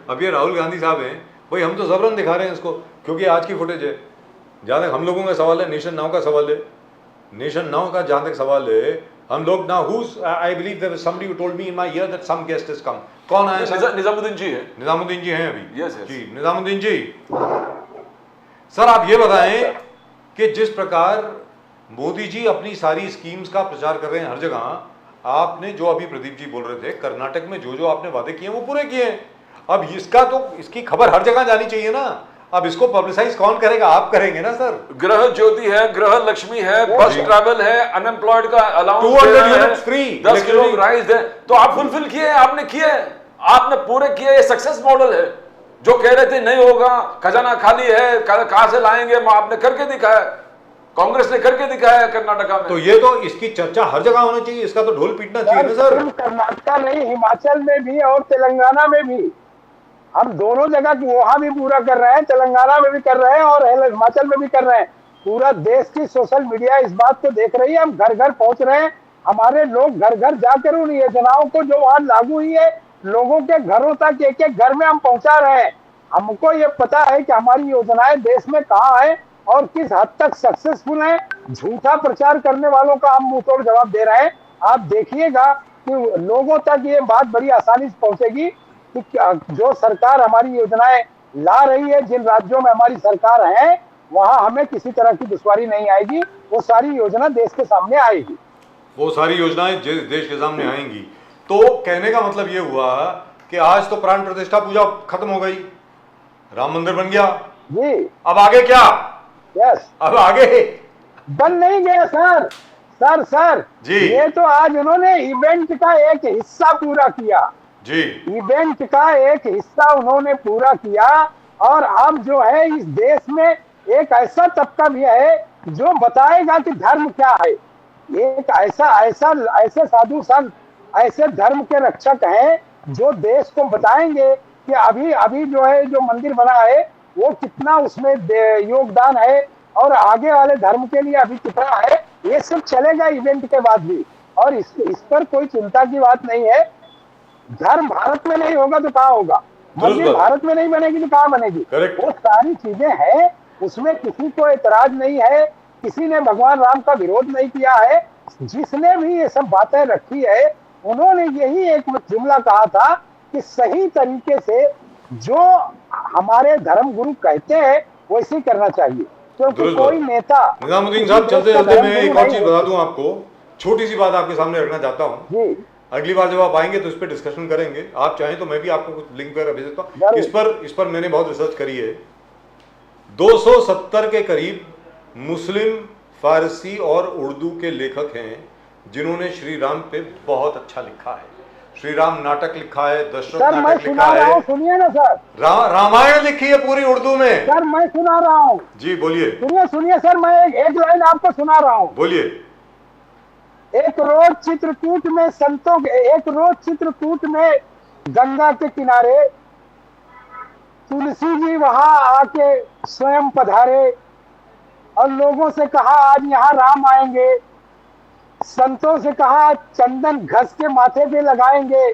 अब ये राहुल गांधी साहब हैं भाई, हम तो जबरन दिखा रहे हैं इसको, क्योंकि आज की फुटेज है। जहाँ तक हम लोगों का सवाल है, नेशन नाउ का सवाल है, नेशन नाउ का जहाँ तक सवाल है, हम लोग ना I believe there was somebody who told me in my ear that some guest has come. कौन आया सर? निजामुद्दीन जी है। निजामुद्दीन जी हैं अभी? यस यस जी, निजामुद्दीन जी सर, आप ये बताएं कि जिस प्रकार मोदी जी अपनी सारी स्कीम्स का प्रचार कर रहे हैं हर जगह, आपने जो अभी प्रदीप जी बोल रहे थे, कर्नाटक में जो जो आपने वादे किए वो पूरे किए हैं। अब इसका तो इसकी खबर हर जगह जानी चाहिए ना। अब इसको पब्लिसाइज कौन करेगा? आप करेंगे ना सर। गृह ज्योति है, गृह लक्ष्मी है, बस ट्रैवल है, अनएम्प्लॉयड का allowance 200 unit free, 10 kilo rice है, तो आप फुलफिल किए, आपने किए, आपने पूरे किए। ये सक्सेस मॉडल है। जो कह रहे थे नहीं होगा, खजाना खाली है, कहां से लाएंगे, आपने करके दिखाया। कांग्रेस ने करके दिखाया है कर्नाटका में। तो ये तो इसकी चर्चा हर जगह होनी चाहिए, इसका तो ढोल पीटना चाहिए ना सर। कर्नाटका नहीं, हिमाचल में भी और तेलंगाना में भी हम दोनों जगह वहां भी पूरा कर रहे हैं, तेलंगाना में भी कर रहे हैं और हिमाचल में भी कर रहे हैं। पूरा देश की सोशल मीडिया इस बात को देख रही है। हम घर घर पहुंच रहे हैं, हमारे लोग घर घर जाकर उन योजनाओं को जो वहां लागू हुई है लोगों के घरों तक, एक एक घर में हम पहुंचा रहे हैं। हमको ये पता है कि हमारी योजनाएं देश में कहाँ है और किस हद तक सक्सेसफुल है। झूठा प्रचार करने वालों का हम मुंह तोड़ जवाब दे रहे हैं। आप देखिएगा कि लोगों तक ये बात बड़ी आसानी से पहुंचेगी कि जो सरकार हमारी योजनाएं ला रही है, जिन राज्यों में हमारी सरकार है वहां हमें किसी तरह की दुश्वारी नहीं आएगी। वो सारी योजना देश के सामने आएगी, वो सारी योजनाएं देश के सामने आएंगी। तो कहने का मतलब ये हुआ कि आज तो प्राण प्रतिष्ठा पूजा खत्म हो गई, राम मंदिर बन गया जी। अब आगे क्या? यस, अब आगे बन नहीं गया सर। सर जी, ये तो आज उन्होंने इवेंट का एक हिस्सा पूरा किया जी। इवेंट का एक हिस्सा उन्होंने पूरा किया। और अब जो है इस देश में एक ऐसा तबका भी है जो बताएगा कि धर्म क्या है। एक ऐसे साधु संत, ऐसे धर्म के रक्षक हैं जो देश को बताएंगे कि अभी जो है जो मंदिर बना है वो कितना उसमें योगदान है और आगे वाले धर्म के लिए अभी कितना है। ये सब चलेगा इवेंट के बाद भी, और इस पर कोई चिंता की बात नहीं है। धर्म भारत में नहीं होगा तो कहाँ होगा? मंदिर भारत में नहीं बनेगी तो कहाँ बनेगी? वो सारी चीजें हैं, उसमें किसी को एतराज नहीं है। किसी ने भगवान राम का विरोध नहीं किया है। जिसने भी ये सब बातें रखी है उन्होंने यही एक जुमला कहा था कि सही तरीके से जो हमारे धर्म गुरु कहते हैं वैसे ही करना चाहिए, क्योंकि कोई नेता। निजामुद्दीन साहब, चलते चलते मैं एक और चीज बता दूं आपको, छोटी सी बात आपके सामने रखना चाहता हूँ जी। अगली बार जब आप आएंगे तो इस पर डिस्कशन करेंगे। आप चाहें तो मैं भी आपको कुछ लिंक वगैरह भेज देता हूँ। इस पर मैंने बहुत रिसर्च करी है। 270 के करीब मुस्लिम, फारसी और उर्दू के लेखक हैं जिन्होंने श्री राम पे बहुत अच्छा लिखा है। श्री राम नाटक लिखा है, दशरथ नाटक लिखा है, सुनिए ना सर, रामायण लिखी है पूरी उर्दू में। सर मैं सुना रहा हूँ जी, बोलिए। सुनिए सर, मैं एक लाइन आपको सुना रहा हूँ, बोलिए। एक रोज चित्रकूट में गंगा के किनारे तुलसी जी वहां आके स्वयं पधारे, और लोगों से कहा आज यहाँ राम आएंगे, संतों से कहा चंदन घस के माथे पे लगाएंगे,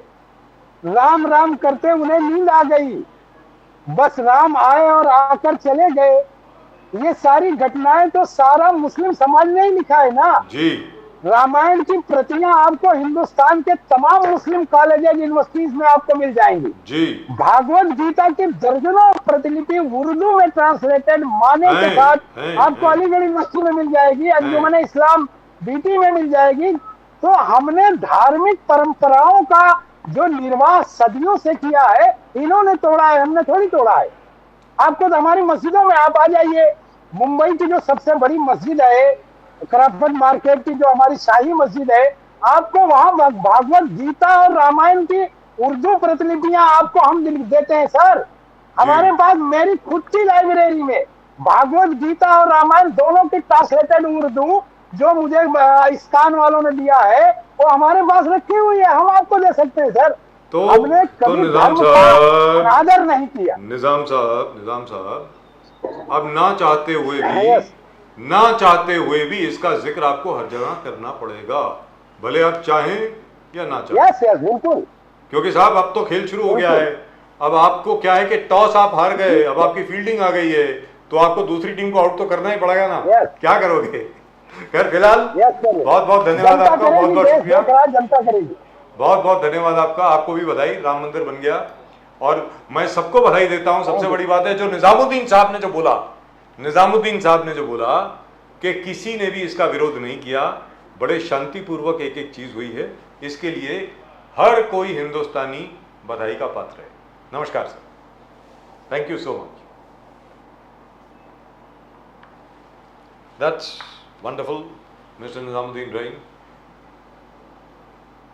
राम राम करते उन्हें नींद आ गई, बस राम आए और आकर चले गए। ये सारी घटनाएं तो सारा मुस्लिम समाज ने ही लिखा है ना। जी रामायण की प्रतियां आपको हिंदुस्तान के तमाम मुस्लिम कॉलेजेस यूनिवर्सिटीज में आपको मिल जाएंगी। जी भागवत गीता की दर्जनों प्रतिलिपि उर्दू में ट्रांसलेटेड माने के साथ आपको अलीगढ़ यूनिवर्सिटी में मिल जाएगी, अंजुमन इस्लाम बीटी में मिल जाएगी। तो हमने धार्मिक परंपराओं का जो निर्वाह सदियों से किया है, इन्होंने तोड़ा है, हमने थोड़ी तोड़ा है। आपको तो हमारी मस्जिदों में आप आ जाइए, मुंबई की जो सबसे बड़ी मस्जिद है क्राफ्ट मार्केट की जो हमारी शाही मस्जिद है, आपको वहां भागवत गीता और रामायण की उर्दू प्रतिलिपियां आपको हम देते हैं सर। हमारे पास मेरी खुद की लाइब्रेरी में भागवत गीता और रामायण दोनों की ट्रांसलेटेड उर्दू जो मुझे इस्कान वालों ने दिया है वो हमारे पास रखी हुई है, हम आपको दे सकते हैं सर। तो हमने कभी निजाम धर्म साहब, का आदर नहीं किया। निजाम साहब अब ना Yes. चाहते हुए भी इसका जिक्र आपको हर जगह करना पड़ेगा, भले आप चाहें या ना चाहें। यस यस बिल्कुल। क्योंकि साहब अब तो खेल शुरू हो गया है। अब आपको क्या है कि टॉस आप हार गए, अब आपकी फील्डिंग आ गई है, तो आपको दूसरी टीम को आउट तो करना ही पड़ेगा ना। Yes. क्या करोगे? खैर फिलहाल यस सर, बहुत बहुत धन्यवाद आपका, बहुत बहुत शुक्रिया, जनता करेगी। बहुत बहुत धन्यवाद आपका। आपको भी बधाई, राम मंदिर बन गया और मैं सबको बधाई देता हूं। सबसे बड़ी बात है जो निजामुद्दीन साहब ने जो बोला कि किसी ने भी इसका विरोध नहीं किया, बड़े शांतिपूर्वक एक एक चीज हुई है, इसके लिए हर कोई हिंदुस्तानी बधाई का पात्र है। नमस्कार sir, thank you so much. That's wonderful, mister Nizamuddin Ibrahim.